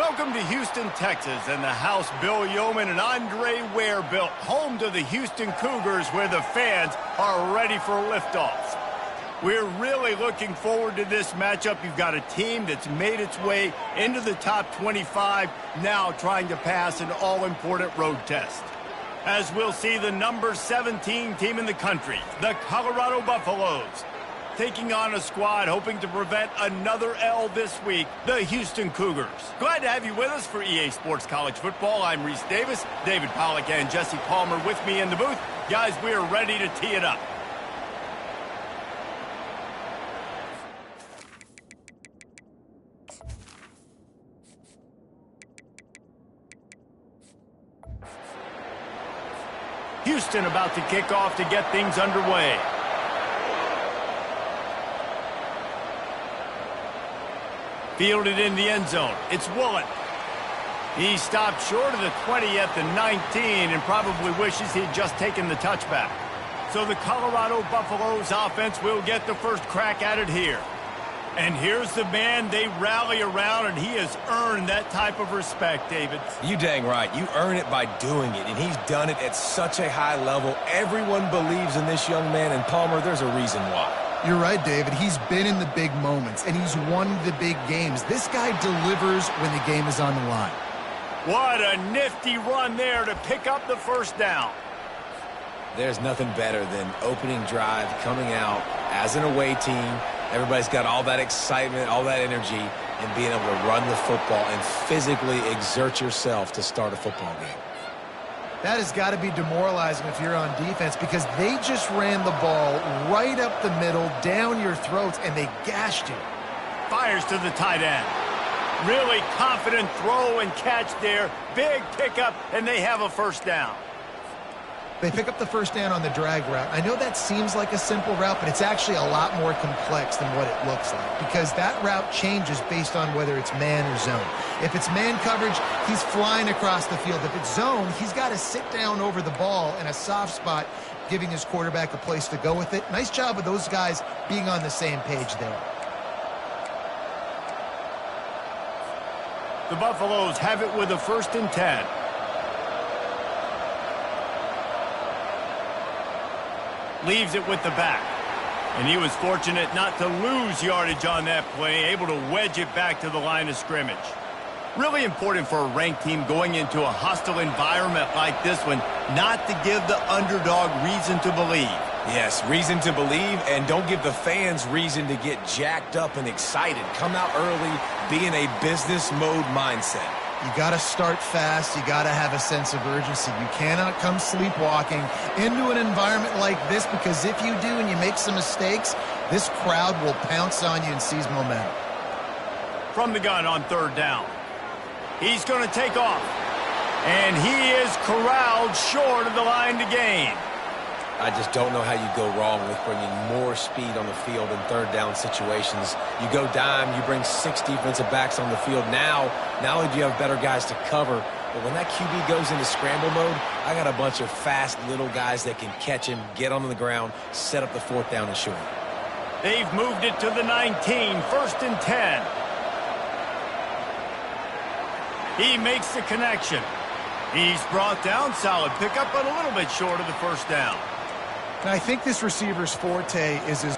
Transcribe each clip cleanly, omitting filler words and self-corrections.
Welcome to Houston, Texas, and the house Bill Yeoman and Andre Ware built, home to the Houston Cougars, where the fans are ready for liftoff. We're really looking forward to this matchup. You've got a team that's made its way into the top 25, now trying to pass an all-important road test. As we'll see, the number 17 team in the country, the Colorado Buffaloes, taking on a squad hoping to prevent another L this week, the Houston Cougars. Glad to have you with us for EA Sports College Football. I'm Reese Davis, David Pollack and Jesse Palmer with me in the booth. Guys, we are ready to tee it up. Houston about to kick off to get things underway. Fielded in the end zone. It's Woolen. He stopped short of the 20 at the 19 and probably wishes he'd just taken the touchback. So the Colorado Buffaloes offense will get the first crack at it here. And here's the man they rally around, and he has earned that type of respect, David. You dang right. You earn it by doing it, and he's done it at such a high level. Everyone believes in this young man, and Palmer, there's a reason why. You're right, David. He's been in the big moments, and he's won the big games. This guy delivers when the game is on the line. What a nifty run there to pick up the first down. There's nothing better than opening drive, coming out as an away team. Everybody's got all that excitement, all that energy, and being able to run the football and physically exert yourself to start a football game. That has got to be demoralizing if you're on defense, because they just ran the ball right up the middle, down your throats, and they gashed you. Fires to the tight end. Really confident throw and catch there. Big pickup, and they have a first down. They pick up the first down on the drag route. I know that seems like a simple route, but it's actually a lot more complex than what it looks like, because that route changes based on whether it's man or zone. If it's man coverage, he's flying across the field. If it's zone, he's got to sit down over the ball in a soft spot, giving his quarterback a place to go with it. Nice job of those guys being on the same page there. The Buffaloes have it with a 1st and 10. Leaves it with the back. And he was fortunate not to lose yardage on that play, able to wedge it back to the line of scrimmage. Really important for a ranked team going into a hostile environment like this one, not to give the underdog reason to believe. Yes, reason to believe, and don't give the fans reason to get jacked up and excited. Come out early, be in a business mode mindset. You got to start fast. You got to have a sense of urgency. You cannot come sleepwalking into an environment like this, because if you do and you make some mistakes, this crowd will pounce on you and seize momentum. From the gun on 3rd down. He's going to take off. And he is corralled short of the line to gain. I just don't know how you go wrong with bringing more speed on the field in 3rd down situations. You go dime, you bring 6 defensive backs on the field. Now, not only do you have better guys to cover, but when that QB goes into scramble mode, I got a bunch of fast little guys that can catch him, get on the ground, set up the 4th down and short. They've moved it to the 19, 1st and 10. He makes the connection. He's brought down, solid pickup, but a little bit short of the 1st down. And I think this receiver's forte is his...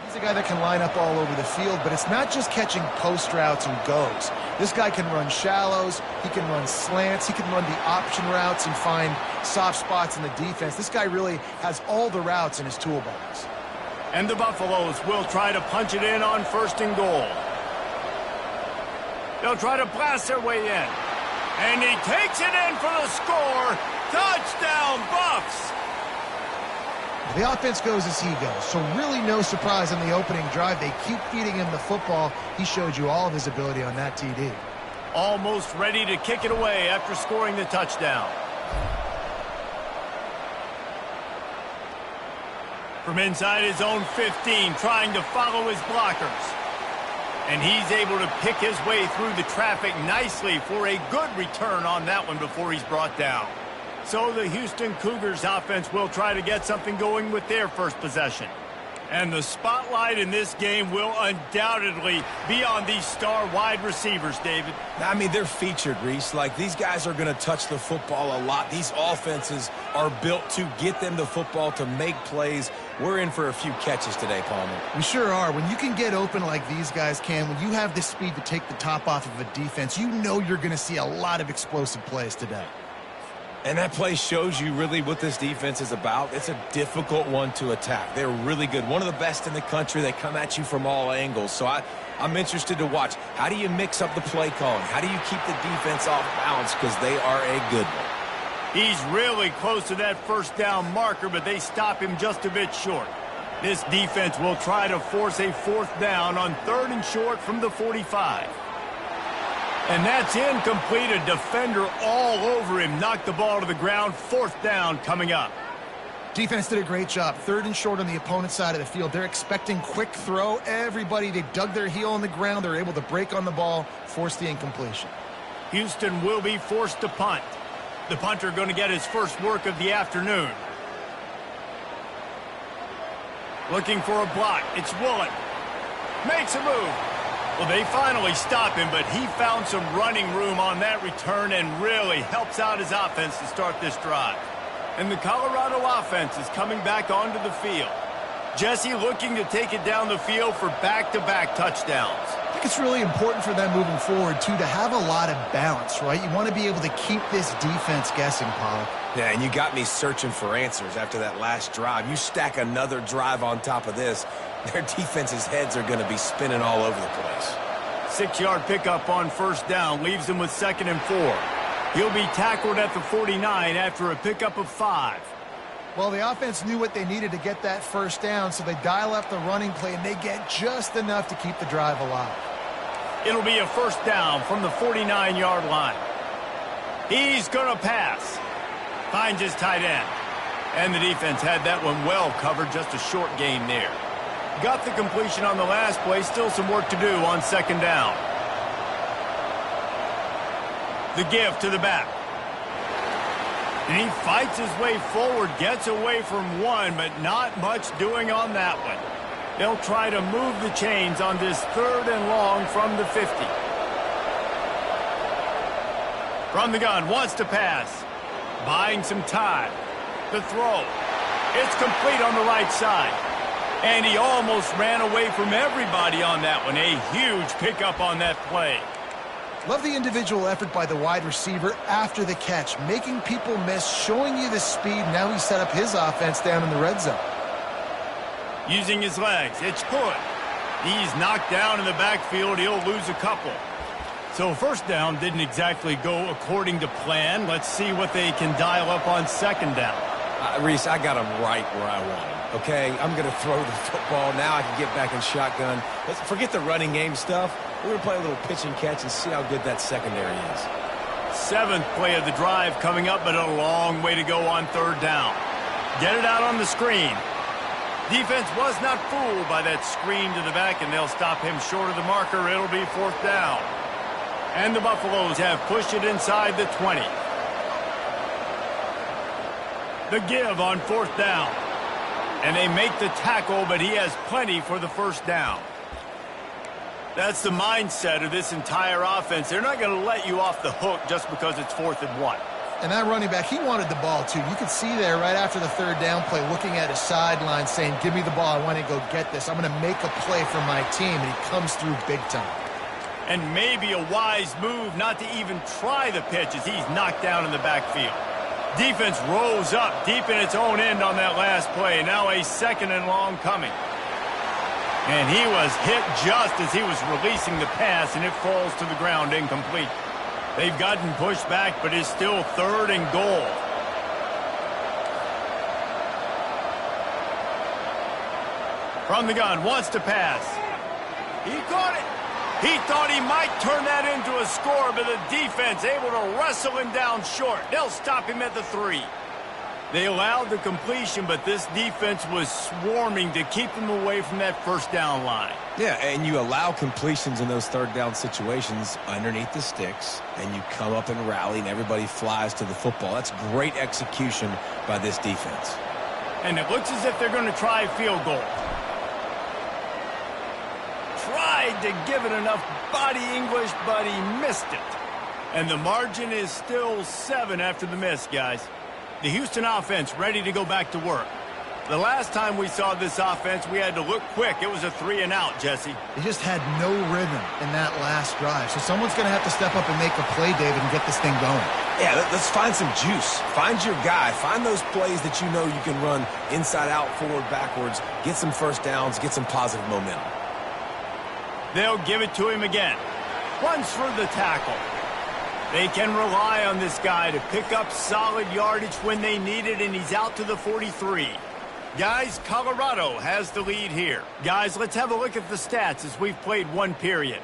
He's a guy that can line up all over the field, but it's not just catching post routes and goes. This guy can run shallows, he can run slants, he can run the option routes and find soft spots in the defense. This guy really has all the routes in his toolbox. And the Buffaloes will try to punch it in on 1st and goal. They'll try to blast their way in. And he takes it in for the score. Touchdown, Buffs! The offense goes as he goes, so really no surprise on the opening drive. They keep feeding him the football. He showed you all of his ability on that TD. Almost ready to kick it away after scoring the touchdown. From inside his own 15, trying to follow his blockers. And he's able to pick his way through the traffic nicely for a good return on that one before he's brought down. So the Houston Cougars offense will try to get something going with their first possession. And the spotlight in this game will undoubtedly be on these star wide receivers, David. I mean, they're featured, Reese. Like, these guys are going to touch the football a lot. These offenses are built to get them the football, to make plays. We're in for a few catches today, Palmer. We sure are. When you can get open like these guys can, when you have the speed to take the top off of a defense, you know you're going to see a lot of explosive plays today. And that play shows you really what this defense is about. It's a difficult one to attack. They're really good. One of the best in the country. They come at you from all angles. So I'm interested to watch. How do you mix up the play calling? How do you keep the defense off balance? Because they are a good one. He's really close to that first down marker, but they stop him just a bit short. This defense will try to force a fourth down on 3rd and short from the 45. And that's incomplete. A defender all over him. Knocked the ball to the ground. 4th down coming up. Defense did a great job. 3rd and short on the opponent's side of the field. They're expecting quick throw. Everybody, they dug their heel on the ground. They're able to break on the ball, force the incompletion. Houston will be forced to punt. The punter going to get his first work of the afternoon. Looking for a block. It's Woolen. Makes a move. Well, they finally stop him, but he found some running room on that return and really helps out his offense to start this drive. And the Colorado offense is coming back onto the field. Jesse looking to take it down the field for back-to-back touchdowns. I think it's really important for them moving forward, too, to have a lot of balance, right? You want to be able to keep this defense guessing, Pollock. Yeah, and you got me searching for answers after that last drive. You stack another drive on top of this, their defense's heads are going to be spinning all over the place. 6-yard pickup on 1st down leaves him with 2nd and 4. He'll be tackled at the 49 after a pickup of 5. Well, the offense knew what they needed to get that 1st down, so they dial up the running play, and they get just enough to keep the drive alive. It'll be a 1st down from the 49-yard line. He's going to pass. Finds his tight end. And the defense had that one well covered, just a short gain there. Got the completion on the last play. Still some work to do on 2nd down. The give to the back. And he fights his way forward, gets away from one, but not much doing on that one. They'll try to move the chains on this 3rd and long from the 50. From the gun, wants to pass. Buying some time. The throw. It's complete on the right side. And he almost ran away from everybody on that one. A huge pickup on that play. Love the individual effort by the wide receiver after the catch, making people miss, showing you the speed. Now he set up his offense down in the red zone. Using his legs, it's good. He's knocked down in the backfield. He'll lose a couple. So 1st down didn't exactly go according to plan. Let's see what they can dial up on 2nd down. Reese, I got him right where I want him. Okay, I'm going to throw the football. Now I can get back in shotgun. Let's forget the running game stuff. We're going to play a little pitch and catch and see how good that secondary is. 7th play of the drive coming up, but a long way to go on 3rd down. Get it out on the screen. Defense was not fooled by that screen to the back, and they'll stop him short of the marker. It'll be 4th down. And the Buffaloes have pushed it inside the 20. The give on 4th down. And they make the tackle, but he has plenty for the 1st down. That's the mindset of this entire offense. They're not going to let you off the hook just because it's 4th and 1. And that running back, he wanted the ball, too. You could see there right after the 3rd down play, looking at his sideline, saying, give me the ball. I want to go get this. I'm going to make a play for my team. And he comes through big time. And maybe a wise move not to even try the pitch as he's knocked down in the backfield. Defense rose up deep in its own end on that last play. Now a 2nd and long coming. And he was hit just as he was releasing the pass, and it falls to the ground incomplete. They've gotten pushed back, but it's still 3rd and goal. From the gun, wants to pass. He caught it. He thought he might turn that into a score, but the defense able to wrestle him down short. They'll stop him at the 3. They allowed the completion, but this defense was swarming to keep him away from that first down line. Yeah, and you allow completions in those third down situations underneath the sticks, and you come up and rally, and everybody flies to the football. That's great execution by this defense. And it looks as if they're going to try a field goal. Tried to give it enough body English, but he missed it. And the margin is still 7 after the miss, guys. The Houston offense ready to go back to work. The last time we saw this offense, we had to look quick. It was a 3-and-out, Jesse. They just had no rhythm in that last drive. So someone's going to have to step up and make a play, David, and get this thing going. Yeah, let's find some juice. Find your guy. Find those plays that you know you can run inside out, forward, backwards. Get some first downs. Get some positive momentum. They'll give it to him again. Runs for the tackle. They can rely on this guy to pick up solid yardage when they need it, and he's out to the 43. Guys, Colorado has the lead here. Guys, let's have a look at the stats as we've played one period.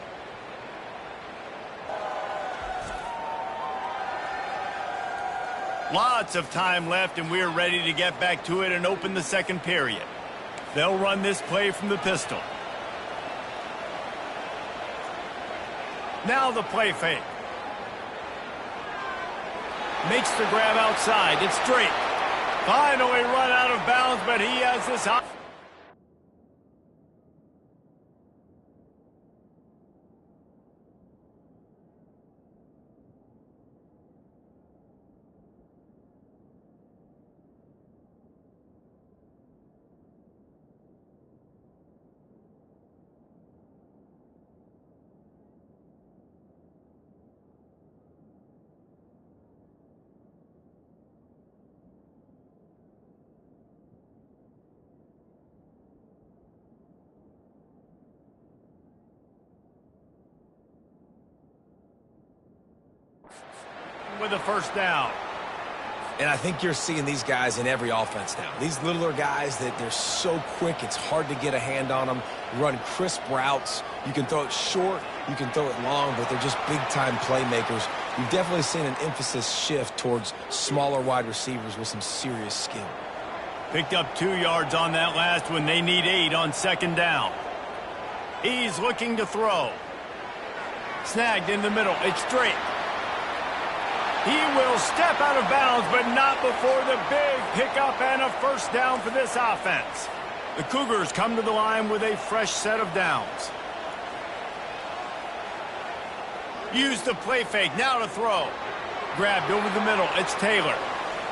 Lots of time left, and we're ready to get back to it and open the second period. They'll run this play from the pistol. Now the play fake. Makes the grab outside. It's straight. Finally run out of bounds, but he has this high. With a first down. And I think you're seeing these guys in every offense now. These littler guys that they're so quick, it's hard to get a hand on them. Run crisp routes. You can throw it short, you can throw it long, but they're just big-time playmakers. You've definitely seen an emphasis shift towards smaller wide receivers with some serious skill. Picked up 2 yards on that last one. They need 8 on second down. He's looking to throw. Snagged in the middle. It's straight. He will step out of bounds, but not before the big pickup and a first down for this offense. The Cougars come to the line with a fresh set of downs. Use the play fake, now to throw. Grabbed over the middle, it's Taylor.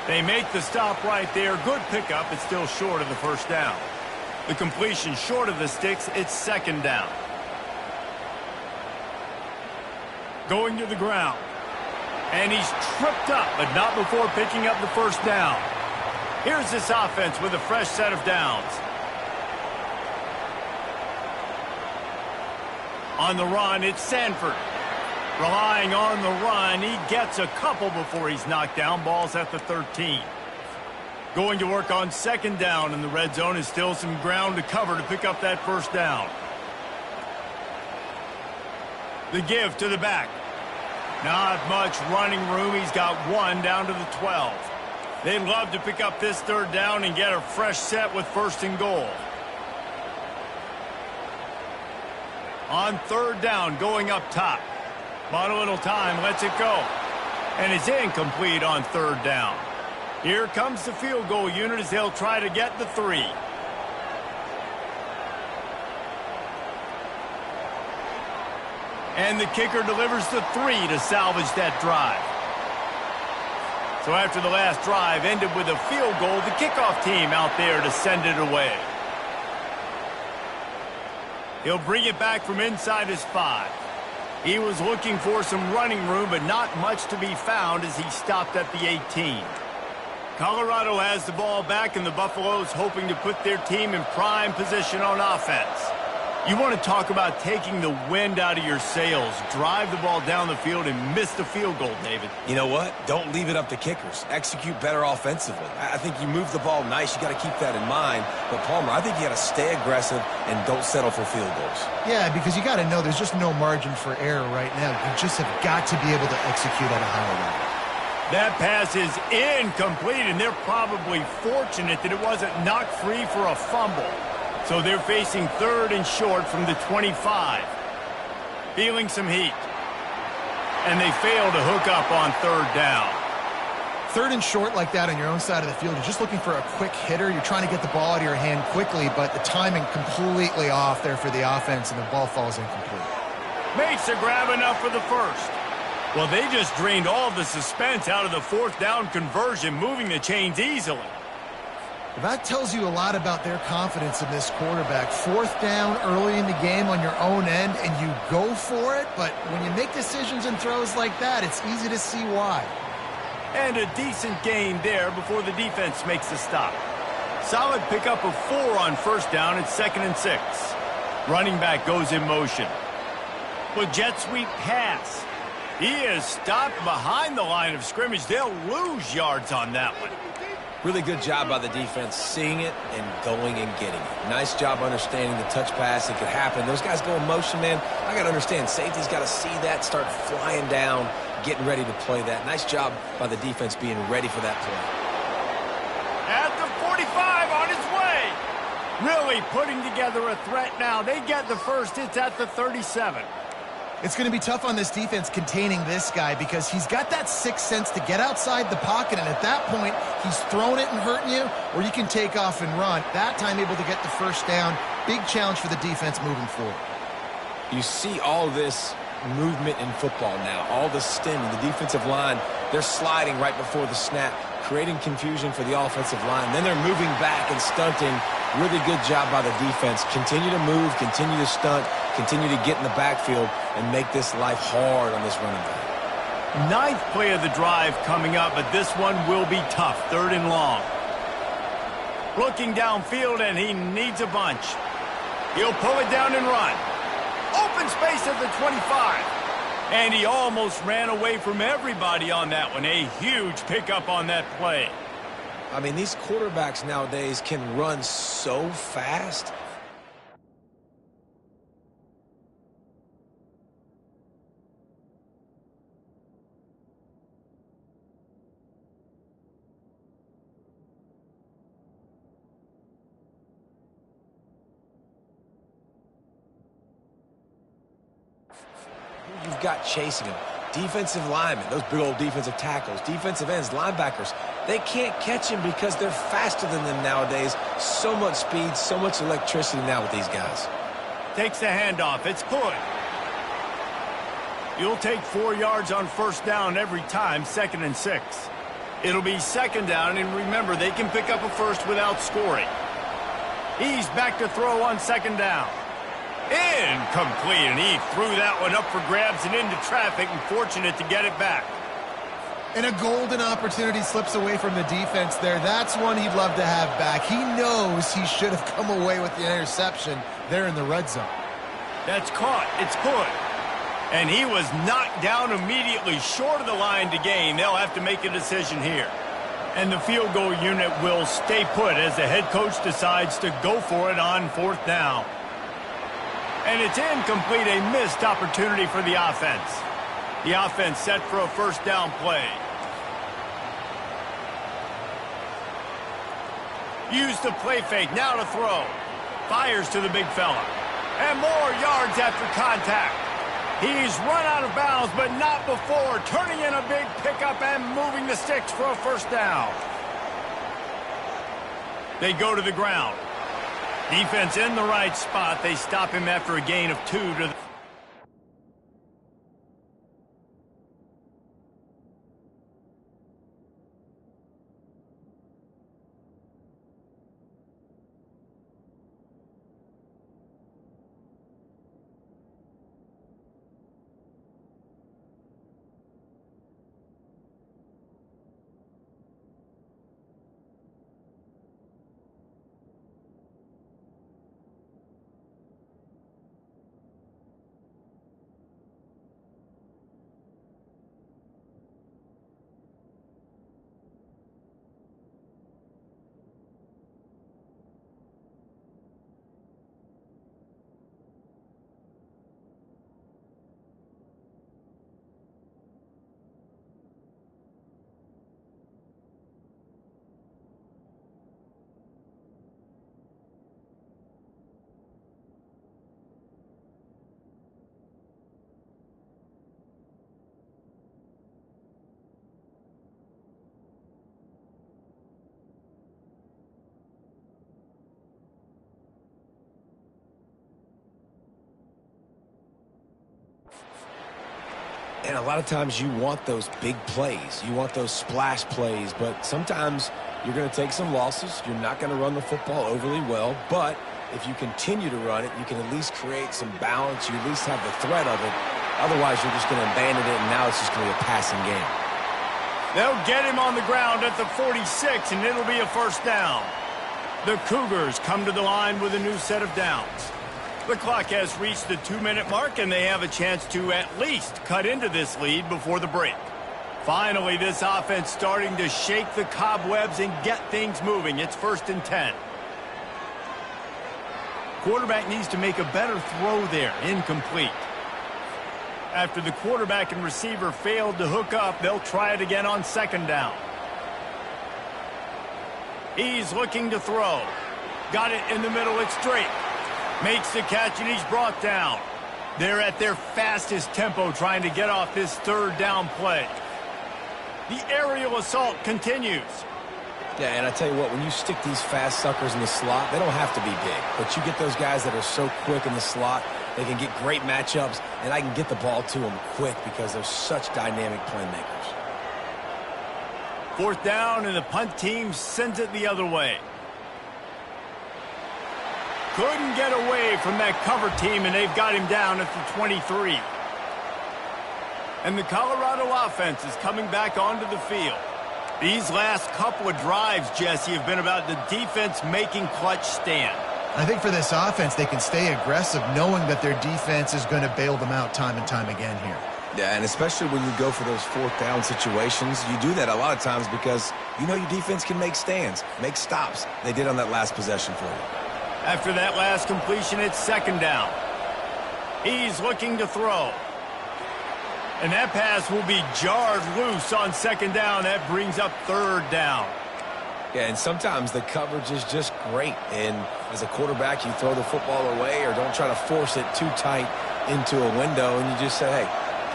They make the stop right there. Good pickup, it's still short of the first down. The completion short of the sticks, it's second down. Going to the ground. And he's tripped up, but not before picking up the first down. Here's this offense with a fresh set of downs. On the run, it's Sanford. Relying on the run, he gets a couple before he's knocked down. Ball's at the 13. Going to work on second down, and the red zone is still some ground to cover to pick up that first down. The give to the back. Not much running room. He's got 1 down to the 12. They'd love to pick up this third down and get a fresh set with first and goal. On third down, going up top. Bought a little time, lets it go. And it's incomplete on third down. Here comes the field goal unit as they'll try to get the 3. And the kicker delivers the 3 to salvage that drive. So after the last drive ended with a field goal, the kickoff team out there to send it away. He'll bring it back from inside his 5. He was looking for some running room, but not much to be found as he stopped at the 18. Colorado has the ball back, and the Buffaloes hoping to put their team in prime position on offense. You want to talk about taking the wind out of your sails. Drive the ball down the field and miss the field goal, David. You know what? Don't leave it up to kickers. Execute better offensively. I think you move the ball nice. You got to keep that in mind. But, Palmer, I think you got to stay aggressive and don't settle for field goals. Yeah, because you got to know there's just no margin for error right now. You just have got to be able to execute at a higher level. That pass is incomplete, and they're probably fortunate that it wasn't knocked free for a fumble. So they're facing third and short from the 25. Feeling some heat. And they fail to hook up on third down. Third and short like that on your own side of the field, you're just looking for a quick hitter. You're trying to get the ball out of your hand quickly, but the timing completely off there for the offense, and the ball falls incomplete. Makes the grab enough for the first. Well, they just drained all the suspense out of the fourth down conversion, moving the chains easily. That tells you a lot about their confidence in this quarterback. Fourth down early in the game on your own end, and you go for it, but when you make decisions and throws like that, it's easy to see why. And a decent gain there before the defense makes the stop. Solid pickup of 4 on first down at 2nd and 6. Running back goes in motion. With jet sweep pass. He is stopped behind the line of scrimmage. They'll lose yards on that one. Really good job by the defense seeing it and going and getting it. Nice job understanding the touch pass. It could happen. Those guys go in motion, man. I got to understand. Safety's got to see that, start flying down, getting ready to play that. Nice job by the defense being ready for that play. At the 45 on his way. Really putting together a threat now. They get the first. It's at the 37. It's going to be tough on this defense containing this guy because he's got that sixth sense to get outside the pocket, and at that point, he's throwing it and hurting you, or you can take off and run. That time able to get the first down. Big challenge for the defense moving forward. You see all this movement in football now, all the stemming, the defensive line, they're sliding right before the snap, creating confusion for the offensive line. Then they're moving back and stunting. Really good job by the defense. Continue to move, continue to stunt, continue to get in the backfield and make this life hard on this running back. Ninth play of the drive coming up, but this one will be tough. 3rd and long. Looking downfield, and he needs a bunch. He'll pull it down and run. Open space at the 25. And he almost ran away from everybody on that one. A huge pickup on that play. I mean, these quarterbacks nowadays can run so fast. You've got chasing them. Defensive linemen, those big old defensive tackles, defensive ends, linebackers, they can't catch him because they're faster than them nowadays. So much speed, so much electricity now with these guys. Takes the handoff. It's good. You'll take 4 yards on first down every time, 2nd and 6. It'll be 2nd down, and remember, they can pick up a first without scoring. He's back to throw on 2nd down. Incomplete, and he threw that one up for grabs and into traffic, and fortunate to get it back. And a golden opportunity slips away from the defense there. That's one he'd love to have back. He knows he should have come away with the interception there in the red zone. That's caught. It's good. And he was knocked down immediately short of the line to gain. They'll have to make a decision here. And the field goal unit will stay put as the head coach decides to go for it on 4th down. And it's incomplete, a missed opportunity for the offense. The offense set for a first down play. Use the play fake, now to throw. Fires to the big fella. And more yards after contact. He's run out of bounds, but not before. Turning in a big pickup and moving the sticks for a first down. They go to the ground. Defense in the right spot. They stop him after a gain of 2 to the And a lot of times you want those big plays. You want those splash plays, but sometimes you're going to take some losses. You're not going to run the football overly well, but if you continue to run it, you can at least create some balance. You at least have the threat of it. Otherwise, you're just going to abandon it, and now it's just going to be a passing game. They'll get him on the ground at the 46, and it'll be a first down. The Cougars come to the line with a new set of downs. The clock has reached the 2-minute mark, and they have a chance to at least cut into this lead before the break. Finally, this offense starting to shake the cobwebs and get things moving. It's 1st and 10. Quarterback needs to make a better throw there. Incomplete. After the quarterback and receiver failed to hook up, they'll try it again on 2nd down. He's looking to throw. Got it in the middle. It's Drake. Makes the catch, and he's brought down. They're at their fastest tempo trying to get off this 3rd down play. The aerial assault continues. Yeah, and I tell you what, when you stick these fast suckers in the slot, they don't have to be big. But you get those guys that are so quick in the slot, they can get great matchups, and I can get the ball to them quick because they're such dynamic playmakers. 4th down, and the punt team sends it the other way. Couldn't get away from that cover team, and they've got him down at the 23. And the Colorado offense is coming back onto the field. These last couple of drives, Jesse, have been about the defense making clutch stand. I think for this offense, they can stay aggressive knowing that their defense is going to bail them out time and time again here. Yeah, and especially when you go for those 4th down situations, you do that a lot of times because you know your defense can make stands, make stops. They did on that last possession for you. After that last completion, it's 2nd down. He's looking to throw. And that pass will be jarred loose on 2nd down. That brings up 3rd down. Yeah, and sometimes the coverage is just great. And as a quarterback, you throw the football away or don't try to force it too tight into a window, and you just say, hey,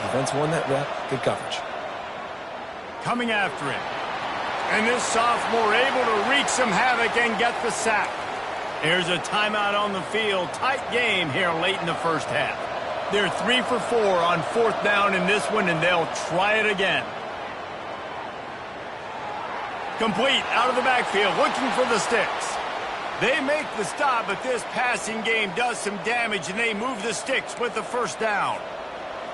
defense won that rep, good coverage. Coming after him. And this sophomore able to wreak some havoc and get the sack. There's a timeout on the field. Tight game here late in the 1st half. They're 3 for 4 on 4th down in this one, and they'll try it again. Complete out of the backfield, looking for the sticks. They make the stop, but this passing game does some damage, and they move the sticks with the 1st down.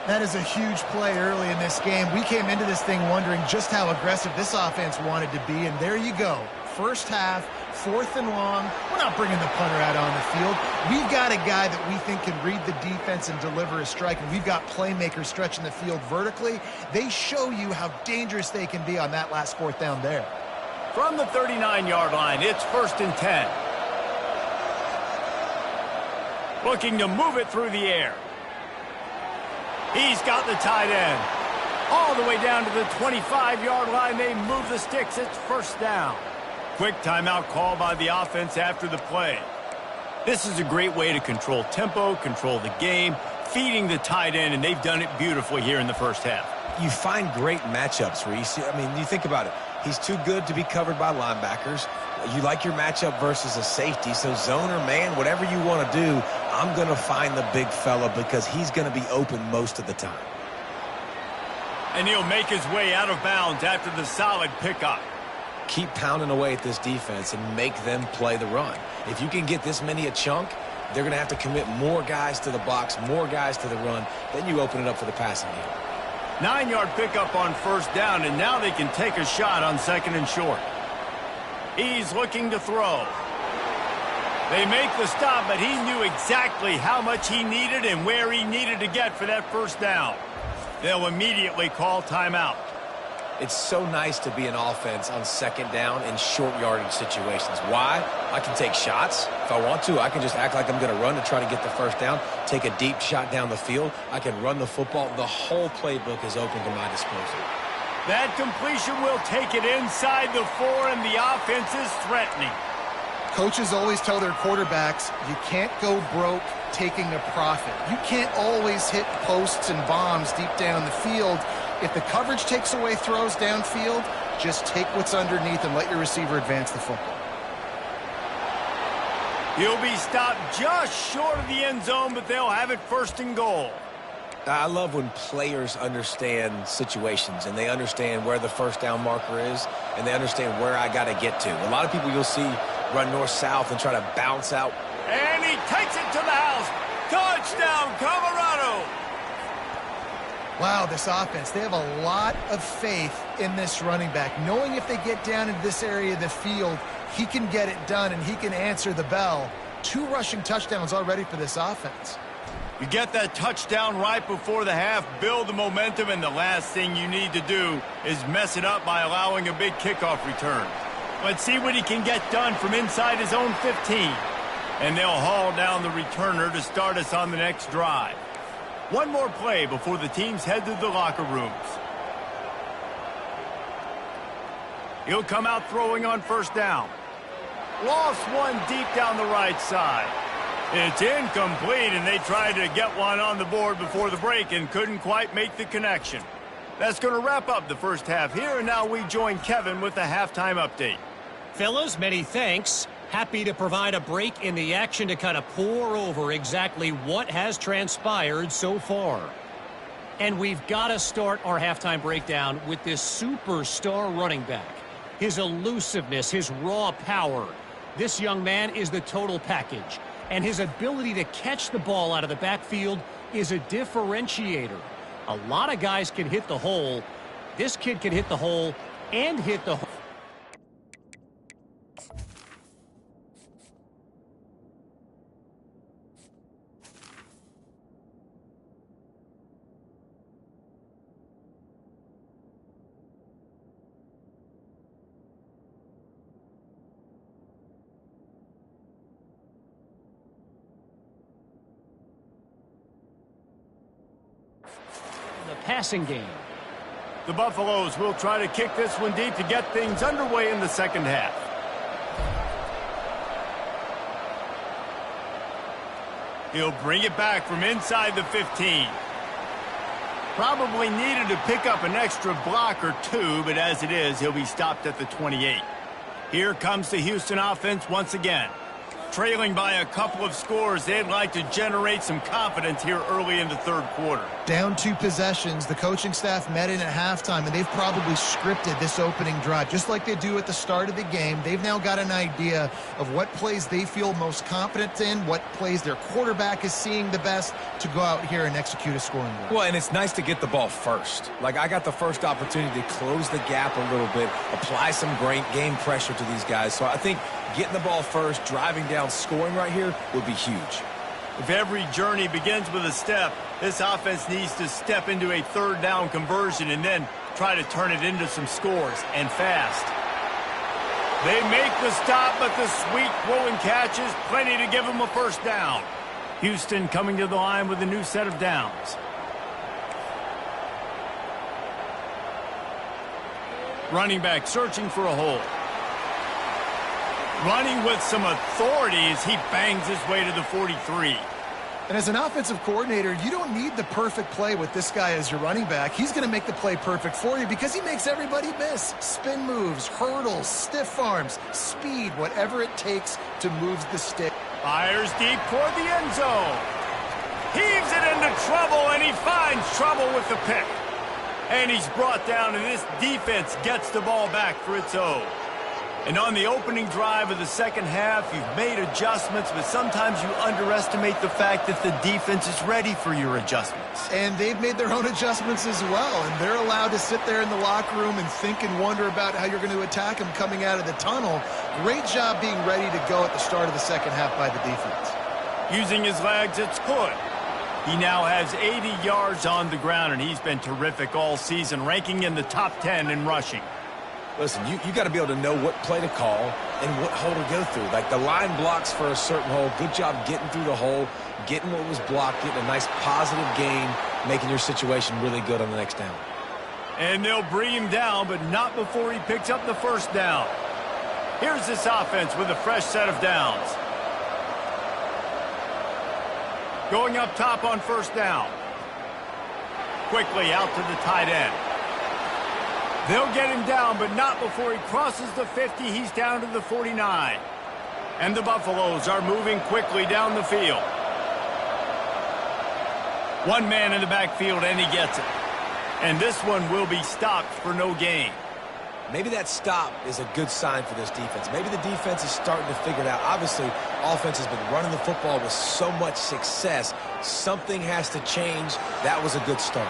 That is a huge play early in this game. We came into this thing wondering just how aggressive this offense wanted to be, and there you go. 1st half, 4th and long. We're not bringing the punter out on the field. We've got a guy that we think can read the defense and deliver a strike, and we've got playmakers stretching the field vertically. They show you how dangerous they can be on that last 4th down there. From the 39-yard line, it's 1st and 10. Looking to move it through the air. He's got the tight end. All the way down to the 25-yard line. They move the sticks. It's 1st down. Quick timeout call by the offense after the play. This is a great way to control tempo, control the game, feeding the tight end, and they've done it beautifully here in the 1st half. You find great matchups, Reese. I mean, you think about it. He's too good to be covered by linebackers. You like your matchup versus a safety, so zone or man, whatever you want to do, I'm going to find the big fella because he's going to be open most of the time. And he'll make his way out of bounds after the solid pickup. Keep pounding away at this defense and make them play the run. If you can get this many a chunk, they're going to have to commit more guys to the box, more guys to the run. Then you open it up for the passing game. 9-yard pickup on 1st down, and now they can take a shot on 2nd and short. He's looking to throw. They make the stop, but he knew exactly how much he needed and where he needed to get for that 1st down. They'll immediately call timeout. It's so nice to be an offense on 2nd down in short yardage situations. Why? I can take shots. If I want to, I can just act like I'm going to run to try to get the 1st down, take a deep shot down the field. I can run the football. The whole playbook is open to my disposal. That completion will take it inside the 4, and the offense is threatening. Coaches always tell their quarterbacks, you can't go broke taking a profit. You can't always hit posts and bombs deep down the field. If the coverage takes away throws downfield, just take what's underneath and let your receiver advance the football. He'll be stopped just short of the end zone, but they'll have it 1st and goal. I love when players understand situations and they understand where the first down marker is and they understand where I got to get to. A lot of people you'll see run north-south and try to bounce out. And he takes it to the house. Touchdown, Colorado! Wow, this offense, they have a lot of faith in this running back, knowing if they get down into this area of the field, he can get it done and he can answer the bell. 2 rushing touchdowns already for this offense. You get that touchdown right before the half, build the momentum, and the last thing you need to do is mess it up by allowing a big kickoff return. Let's see what he can get done from inside his own 15. And they'll haul down the returner to start us on the next drive. One more play before the teams head to the locker rooms. He'll come out throwing on first down. Lost one deep down the right side. It's incomplete, and they tried to get one on the board before the break and couldn't quite make the connection. That's going to wrap up the first half here, and now we join Kevin with the halftime update. Fellas, many thanks. Happy to provide a break in the action to kind of pour over exactly what has transpired so far. And we've got to start our halftime breakdown with this superstar running back. His elusiveness, his raw power. This young man is the total package. And his ability to catch the ball out of the backfield is a differentiator. A lot of guys can hit the hole. This kid can hit the hole and hit the hole. Passing game. The Buffaloes will try to kick this one deep to get things underway in the second half. He'll bring it back from inside the 15. Probably needed to pick up an extra block or 2, but as it is, he'll be stopped at the 28. Here comes the Houston offense once again. Trailing by a couple of scores, they'd like to generate some confidence here early in the third quarter. Down 2 possessions, the coaching staff met in at halftime, and they've probably scripted this opening drive. Just like they do at the start of the game, they've now got an idea of what plays they feel most confident in, what plays their quarterback is seeing the best to go out here and execute a scoring drive. Well, and it's nice to get the ball first. Like, I got the first opportunity to close the gap a little bit, apply some great game pressure to these guys. So I think getting the ball first, driving down, scoring right here would be huge. If every journey begins with a step, this offense needs to step into a third down conversion and then try to turn it into some scores, and fast. They make the stop, but the sweet throw and catch is plenty to give them a first down. Houston coming to the line with a new set of downs. Running back searching for a hole. Running with some authority as he bangs his way to the 43. And as an offensive coordinator, you don't need the perfect play with this guy as your running back. He's going to make the play perfect for you because he makes everybody miss. Spin moves, hurdles, stiff arms, speed, whatever it takes to move the stick. Fires deep toward the end zone. Heaves it into trouble, and he finds trouble with the pick. And he's brought down, and this defense gets the ball back for its own. And on the opening drive of the second half, you've made adjustments, but sometimes you underestimate the fact that the defense is ready for your adjustments. And they've made their own adjustments as well, and they're allowed to sit there in the locker room and think and wonder about how you're going to attack them coming out of the tunnel. Great job being ready to go at the start of the second half by the defense. Using his legs, it's good. He now has 80 yards on the ground, and he's been terrific all season, ranking in the top 10 in rushing. Listen, you got to be able to know what play to call and what hole to go through. Like, the line blocks for a certain hole. Good job getting through the hole, getting what was blocked, getting a nice positive gain, making your situation really good on the next down. And they'll bring him down, but not before he picks up the first down. Here's this offense with a fresh set of downs. Going up top on first down. Quickly out to the tight end. They'll get him down, but not before he crosses the 50. He's down to the 49. And the Buffaloes are moving quickly down the field. One man in the backfield, and he gets it. And this one will be stopped for no gain. Maybe that stop is a good sign for this defense. Maybe the defense is starting to figure it out. Obviously, offense has been running the football with so much success. Something has to change. That was a good start.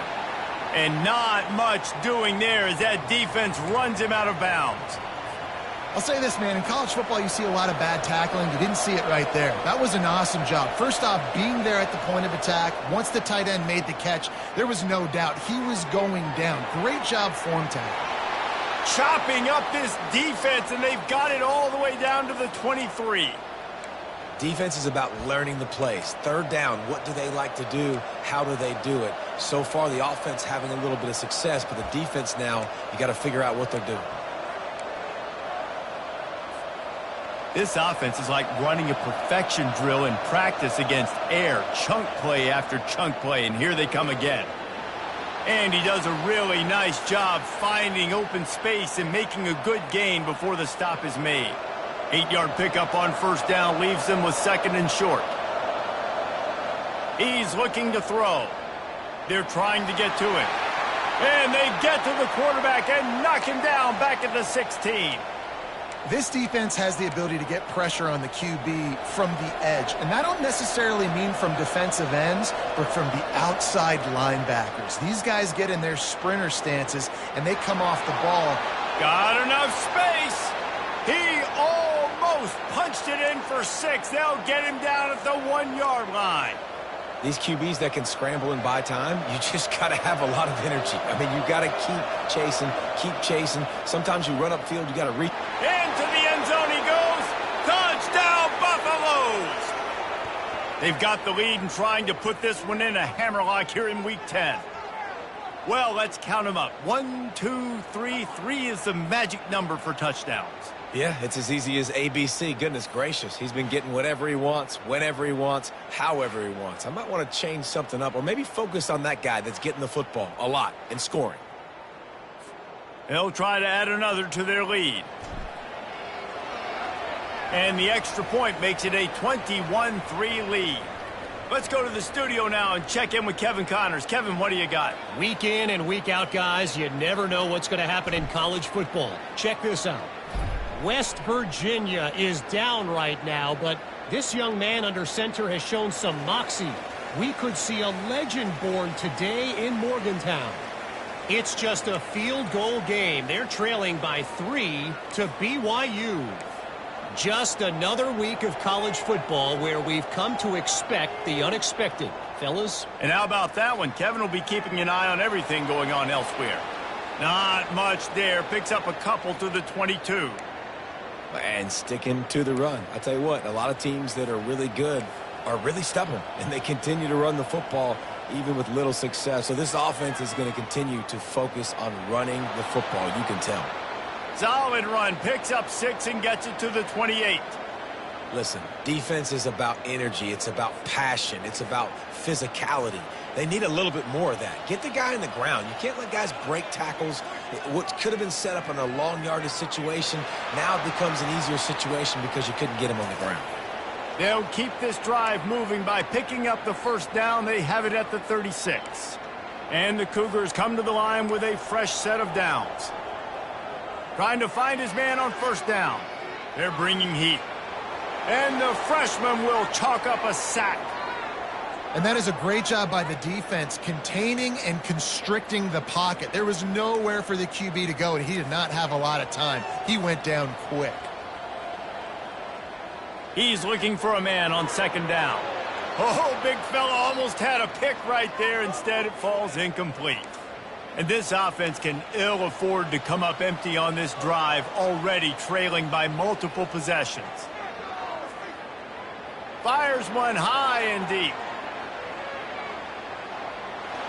And not much doing there as that defense runs him out of bounds. I'll say this, man. In college football, you see a lot of bad tackling. You didn't see it right there. That was an awesome job. First off, being there at the point of attack. Once the tight end made the catch, there was no doubt he was going down. Great job form tackle. Chopping up this defense, and they've got it all the way down to the 23. Defense is about learning the plays. Third down, what do they like to do? How do they do it? So far, the offense having a little bit of success, but the defense now, you got to figure out what they're doing. This offense is like running a perfection drill in practice against air, chunk play after chunk play, and here they come again. And he does a really nice job finding open space and making a good gain before the stop is made. 8-yard pickup on first down leaves them with second and short. He's looking to throw. They're trying to get to him. And they get to the quarterback and knock him down back at the 16. This defense has the ability to get pressure on the QB from the edge. And that don't necessarily mean from defensive ends, but from the outside linebackers. These guys get in their sprinter stances, and they come off the ball. Got enough space. He almost punched it in for 6. They'll get him down at the 1-yard line. These QBs that can scramble and buy time, you just got to have a lot of energy. I mean, you got to keep chasing. Sometimes you run upfield, you got to reach. Into the end zone he goes. Touchdown, Buffaloes! They've got the lead and trying to put this one in a hammerlock here in Week 10. Well, let's count them up. 1, 2, 3. 3 is the magic number for touchdowns. Yeah, it's as easy as ABC. Goodness gracious. He's been getting whatever he wants, whenever he wants, however he wants. I might want to change something up or maybe focus on that guy that's getting the football a lot and scoring. They'll try to add another to their lead. And the extra point makes it a 21-3 lead. Let's go to the studio now and check in with Kevin Connors. Kevin, what do you got? Week in and week out, guys, you never know what's going to happen in college football. Check this out. West Virginia is down right now, but this young man under center has shown some moxie. We could see a legend born today in Morgantown. It's just a field goal game. They're trailing by 3 to BYU. Just another week of college football where we've come to expect the unexpected. Fellas? And how about that one? Kevin will be keeping an eye on everything going on elsewhere. Not much there. Picks up a couple to the 22. And sticking to the run. I tell you what, a lot of teams that are really good are really stubborn, and they continue to run the football even with little success. So this offense is going to continue to focus on running the football. You can tell. Solid run. Picks up 6 and gets it to the 28. Listen, defense is about energy. It's about passion. It's about physicality. They need a little bit more of that. Get the guy in the ground. You can't let guys break tackles. What could have been set up in a long yardage situation now becomes an easier situation because you couldn't get him on the ground. They'll keep this drive moving by picking up the first down. They have it at the 36. And the Cougars come to the line with a fresh set of downs. Trying to find his man on first down. They're bringing heat. And the freshman will chalk up a sack. And that is a great job by the defense, containing and constricting the pocket. There was nowhere for the QB to go, and he did not have a lot of time. He went down quick. He's looking for a man on second down. Oh, big fella almost had a pick right there. Instead, it falls incomplete. And this offense can ill afford to come up empty on this drive, already trailing by multiple possessions. Fires one high and deep.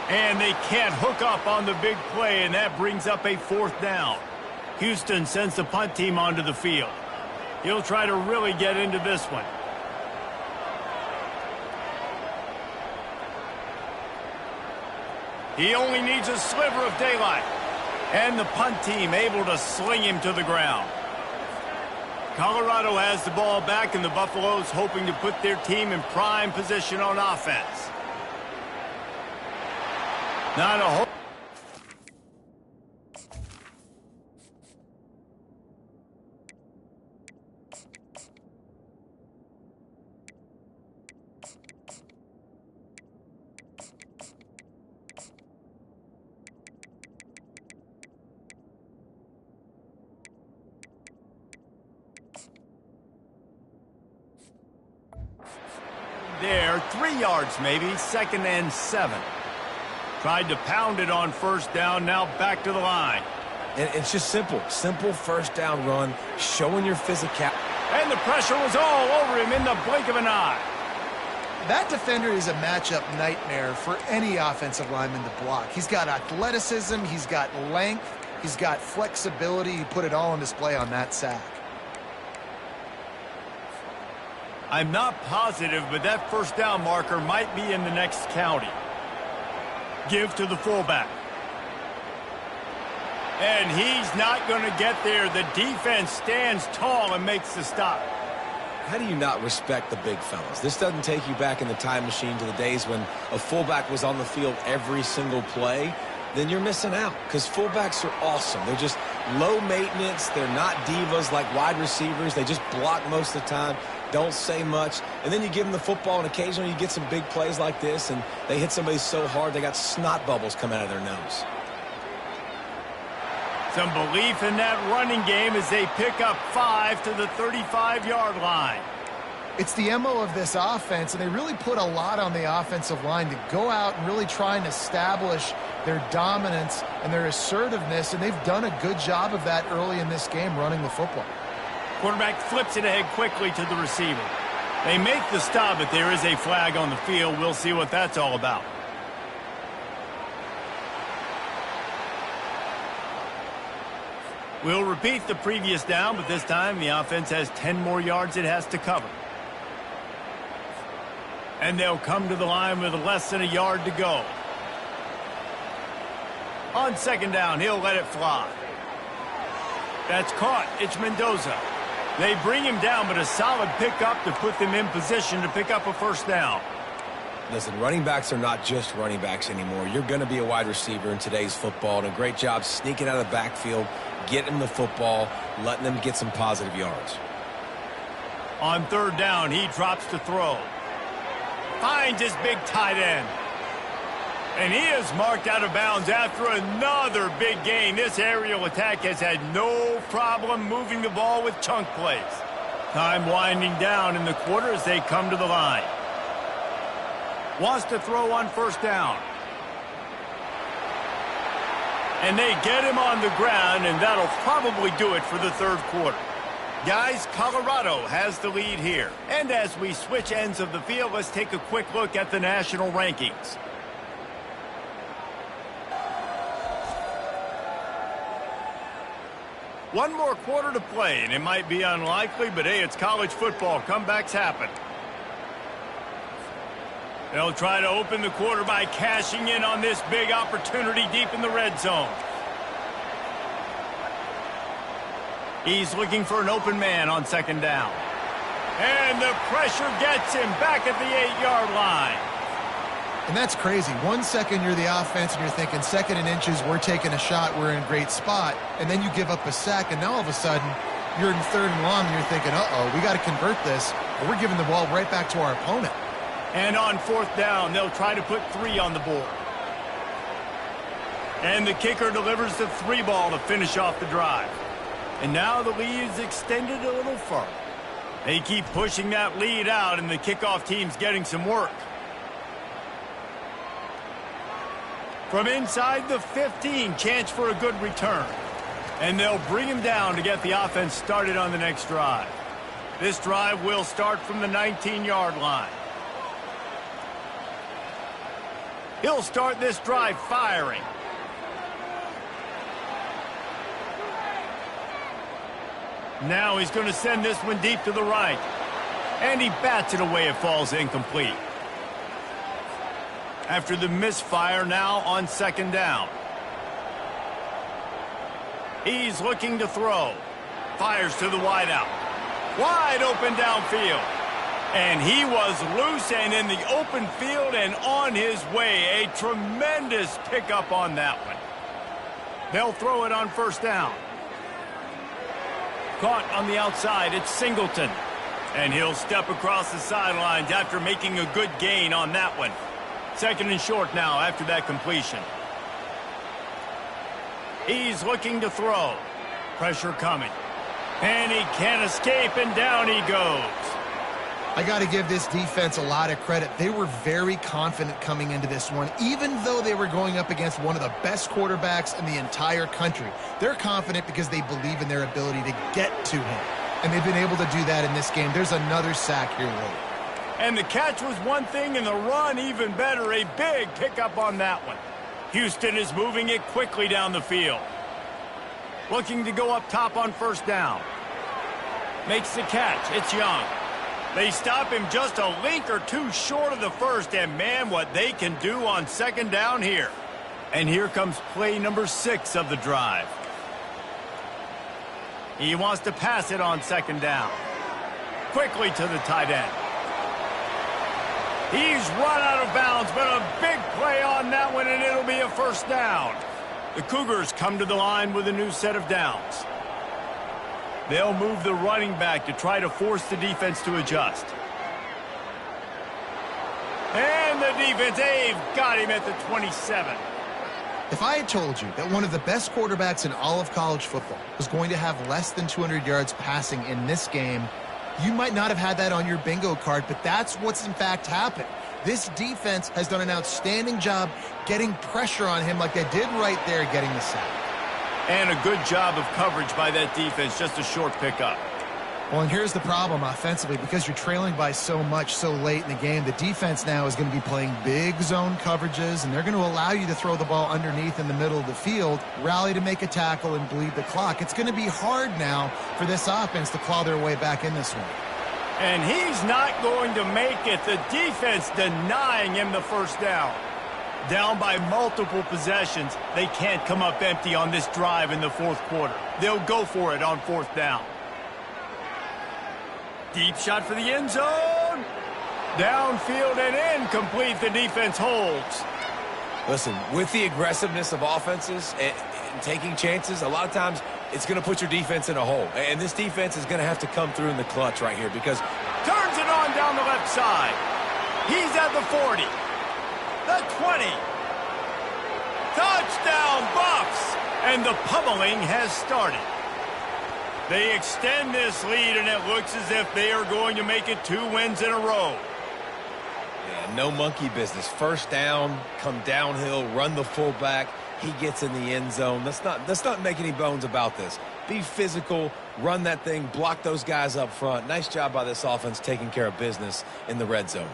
And they can't hook up on the big play, and that brings up a fourth down. Houston sends the punt team onto the field. He'll try to really get into this one. He only needs a sliver of daylight. And the punt team able to sling him to the ground. Colorado has the ball back, and the Buffaloes hoping to put their team in prime position on offense. Not a whole... There, 3 yards maybe, 2nd and 7. Tried to pound it on first down, now back to the line. And it's just simple first down run, showing your physicality. And the pressure was all over him in the blink of an eye. That defender is a matchup nightmare for any offensive lineman to block. He's got athleticism, he's got length, he's got flexibility. He put it all on display on that sack. I'm not positive, but that first down marker might be in the next county. Give to the fullback. And he's not going to get there. The defense stands tall and makes the stop. How do you not respect the big fellas? This doesn't take you back in the time machine to the days when a fullback was on the field every single play. Then you're missing out, because fullbacks are awesome. They're just low maintenance. They're not divas like wide receivers. They just block most of the time, don't say much. And then you give them the football, and occasionally you get some big plays like this, and they hit somebody so hard they got snot bubbles coming out of their nose. Some belief in that running game as they pick up 5 to the 35-yard line. It's the MO of this offense, and they really put a lot on the offensive line to go out and really try and establish their dominance and their assertiveness, and they've done a good job of that early in this game running the football. Quarterback flips it ahead quickly to the receiver. They make the stop, but there is a flag on the field. We'll see what that's all about. We'll repeat the previous down, but this time the offense has 10 more yards it has to cover. And they'll come to the line with less than a yard to go. On 2nd down, he'll let it fly. That's caught. It's Mendoza. They bring him down, but a solid pickup to put them in position to pick up a first down. Listen, running backs are not just running backs anymore. You're going to be a wide receiver in today's football, and a great job sneaking out of the backfield, getting the football, letting them get some positive yards. On 3rd down, he drops to throw. Finds his big tight end. And he is marked out of bounds after another big gain. This aerial attack has had no problem moving the ball with chunk plays. Time winding down in the quarter as they come to the line. Wants to throw on 1st down. And they get him on the ground, and that'll probably do it for the 3rd quarter. Guys, Colorado has the lead here. And as we switch ends of the field, let's take a quick look at the national rankings. One more quarter to play, and it might be unlikely, but hey, it's college football. Comebacks happen. They'll try to open the quarter by cashing in on this big opportunity deep in the red zone. He's looking for an open man on 2nd down. And the pressure gets him back at the 8-yard line. And that's crazy. 1 second you're the offense and you're thinking 2nd and inches, we're taking a shot, we're in a great spot. And then you give up a sack, and now all of a sudden you're in 3rd and long and you're thinking, uh-oh, we got to convert this, or we're giving the ball right back to our opponent. And on 4th down, they'll try to put 3 on the board. And the kicker delivers the 3 ball to finish off the drive. And now the lead is extended a little further. They keep pushing that lead out, and the kickoff team's getting some work. From inside the 15, chance for a good return. And they'll bring him down to get the offense started on the next drive. This drive will start from the 19-yard line. He'll start this drive firing. Now he's going to send this one deep to the right. And he bats it away. It falls incomplete. After the misfire, now on 2nd down. He's looking to throw. Fires to the wideout. Wide open downfield. And he was loose and in the open field and on his way. A tremendous pickup on that one. They'll throw it on first down. Caught on the outside, it's Singleton. And he'll step across the sidelines after making a good gain on that one. Second and short now after that completion. He's looking to throw. Pressure coming. And he can't escape, and down he goes. I got to give this defense a lot of credit. They were very confident coming into this one, even though they were going up against one of the best quarterbacks in the entire country. They're confident because they believe in their ability to get to him, and they've been able to do that in this game. There's another sack here late. And the catch was one thing, and the run even better. A big pickup on that one. Houston is moving it quickly down the field. Looking to go up top on first down. Makes the catch. It's Young. They stop him just a link or two short of the first, and man, what they can do on second down here. And here comes play number 6 of the drive. He wants to pass it on second down. Quickly to the tight end. He's run out of bounds, but a big play on that one, and it'll be a first down. The Cougars come to the line with a new set of downs. They'll move the running back to try to force the defense to adjust. And the defense, they've got him at the 27. If I had told you that one of the best quarterbacks in all of college football was going to have less than 200 yards passing in this game, you might not have had that on your bingo card, but that's what's in fact happened. This defense has done an outstanding job getting pressure on him like they did right there, getting the sack. And a good job of coverage by that defense, just a short pickup. Well, and here's the problem offensively. Because you're trailing by so much so late in the game, the defense now is going to be playing big zone coverages, and they're going to allow you to throw the ball underneath in the middle of the field, rally to make a tackle, and bleed the clock. It's going to be hard now for this offense to claw their way back in this one. And he's not going to make it. The defense denying him the first down. Down by multiple possessions, they can't come up empty on this drive in the fourth quarter. They'll go for it on fourth down. Deep shot for the end zone. Downfield and incomplete. The defense holds. Listen, with the aggressiveness of offenses and taking chances, a lot of times it's going to put your defense in a hole. And this defense is going to have to come through in the clutch right here because... Turns it on down the left side. He's at the 40. The 20. Touchdown, Buffs! And the pummeling has started. They extend this lead, and it looks as if they are going to make it 2 wins in a row. Yeah, no monkey business. First down, come downhill, run the fullback. He gets in the end zone. Let's not make any bones about this. Be physical, run that thing, block those guys up front. Nice job by this offense taking care of business in the red zone.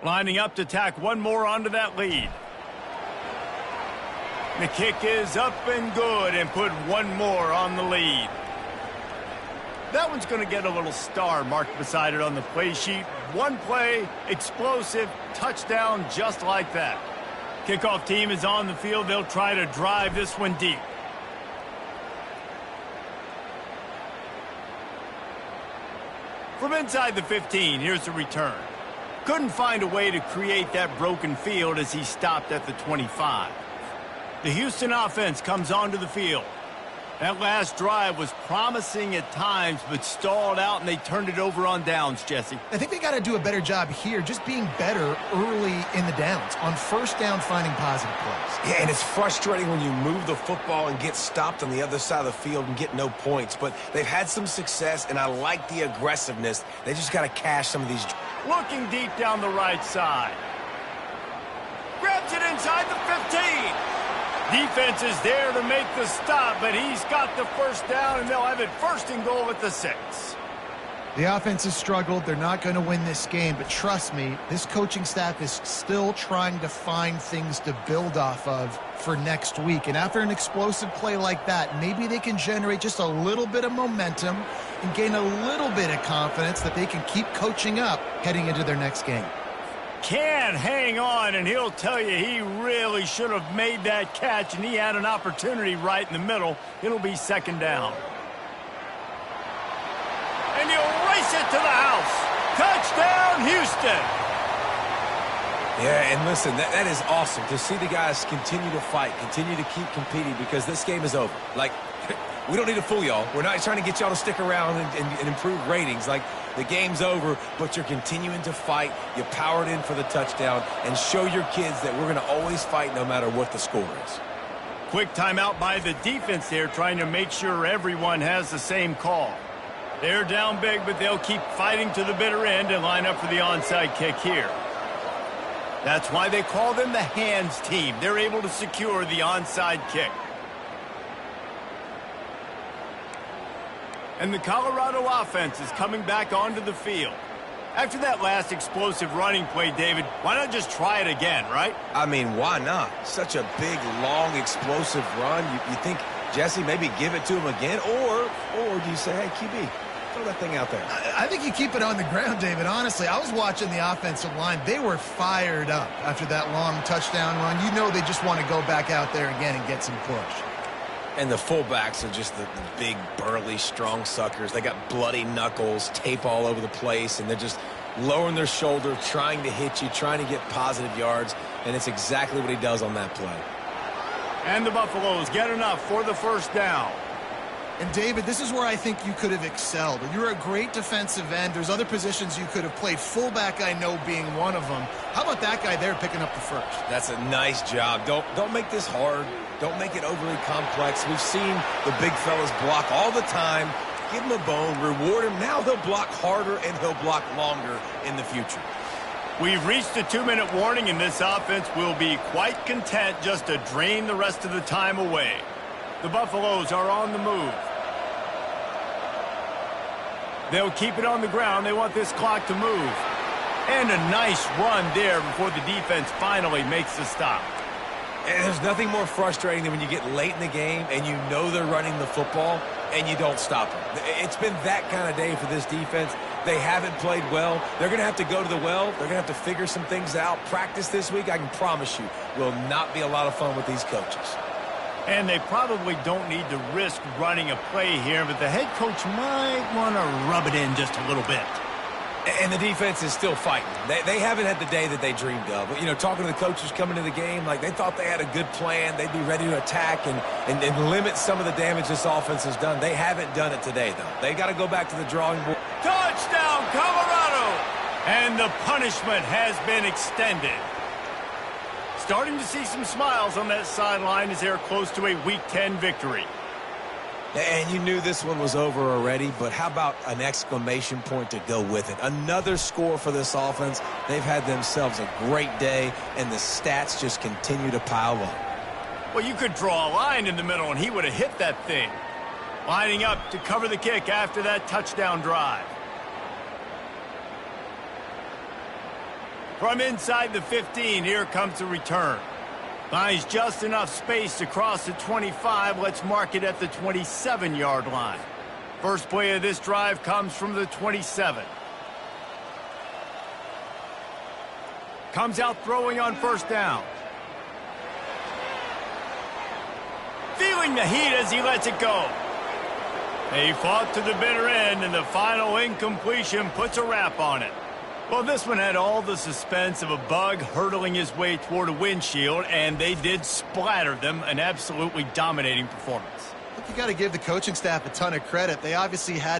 Lining up to tack one more onto that lead. The kick is up and good and put one more on the lead. That one's going to get a little star marked beside it on the play sheet. One play, explosive, touchdown just like that. Kickoff team is on the field. They'll try to drive this one deep. From inside the 15, here's the return. Couldn't find a way to create that broken field as he stopped at the 25. The Houston offense comes onto the field. That last drive was promising at times, but stalled out, and they turned it over on downs, Jesse. I think they got to do a better job here, just being better early in the downs, on first down finding positive plays. Yeah, and it's frustrating when you move the football and get stopped on the other side of the field and get no points. But they've had some success, and I like the aggressiveness. They just got to cash some of these. Looking deep down the right side. Grabs it inside the 15. Defense is there to make the stop, but he's got the first down, and they'll have it first and goal at the 6. The offense has struggled. They're not going to win this game, but trust me, this coaching staff is still trying to find things to build off of for next week. And after an explosive play like that, maybe they can generate just a little bit of momentum and gain a little bit of confidence that they can keep coaching up heading into their next game. Can't hang on, and he'll tell you he really should have made that catch, and he had an opportunity right in the middle. It'll be second down. And he'll race it to the house. Touchdown, Houston. Yeah, and listen, that is awesome to see the guys continue to fight, continue to keep competing, because this game is over. Like, we don't need to fool y'all. We're not trying to get y'all to stick around and improve ratings. Like, the game's over, but you're continuing to fight. You powered in for the touchdown, and show your kids that we're going to always fight no matter what the score is. Quick timeout by the defense there, trying to make sure everyone has the same call. They're down big, but they'll keep fighting to the bitter end and line up for the onside kick here. That's why they call them the hands team. They're able to secure the onside kick. And the Colorado offense is coming back onto the field. After that last explosive running play, David, why not just try it again, right? I mean, why not? Such a big, long, explosive run. You think, Jesse, maybe give it to him again? Or do you say, hey, QB, throw that thing out there? I think you keep it on the ground, David. Honestly, I was watching the offensive line. They were fired up after that long touchdown run. You know they just want to go back out there again and get some push. And the fullbacks are just the big, burly, strong suckers. They got bloody knuckles, tape all over the place, and they're just lowering their shoulder, trying to hit you, trying to get positive yards, and it's exactly what he does on that play. And the Buffaloes get enough for the first down. And, David, this is where I think you could have excelled. You're a great defensive end. There's other positions you could have played. Fullback, I know, being one of them. How about that guy there picking up the first? That's a nice job. Don't make this hard. Don't make it overly complex. We've seen the big fellas block all the time. Give him a bone, reward him. Now he'll block harder and he'll block longer in the future. We've reached the 2-minute warning, and this offense will be quite content just to drain the rest of the time away. The Buffaloes are on the move. They'll keep it on the ground. They want this clock to move. And a nice run there before the defense finally makes the stop. And there's nothing more frustrating than when you get late in the game and you know they're running the football and you don't stop them. It's been that kind of day for this defense. They haven't played well. They're going to have to go to the well. They're going to have to figure some things out. Practice this week, I can promise you, will not be a lot of fun with these coaches. And they probably don't need to risk running a play here, but the head coach might want to rub it in just a little bit. And the defense is still fighting. They haven't had the day that they dreamed of. But, you know, talking to the coaches coming to the game, like they thought they had a good plan. They'd be ready to attack and limit some of the damage this offense has done. They haven't done it today, though. They got to go back to the drawing board. Touchdown, Colorado! And the punishment has been extended. Starting to see some smiles on that sideline as they're close to a Week 10 victory. And you knew this one was over already, but how about an exclamation point to go with it? Another score for this offense. They've had themselves a great day, and the stats just continue to pile up. Well, you could draw a line in the middle, and he would have hit that thing. Lining up to cover the kick after that touchdown drive. From inside the 15, here comes the return. Finds just enough space to cross the 25. Let's mark it at the 27-yard line. First play of this drive comes from the 27. Comes out throwing on first down. Feeling the heat as he lets it go. He fought to the bitter end, and the final incompletion puts a wrap on it. Well, this one had all the suspense of a bug hurtling his way toward a windshield, and they did splatter them. An absolutely dominating performance. You got to give the coaching staff a ton of credit. They obviously had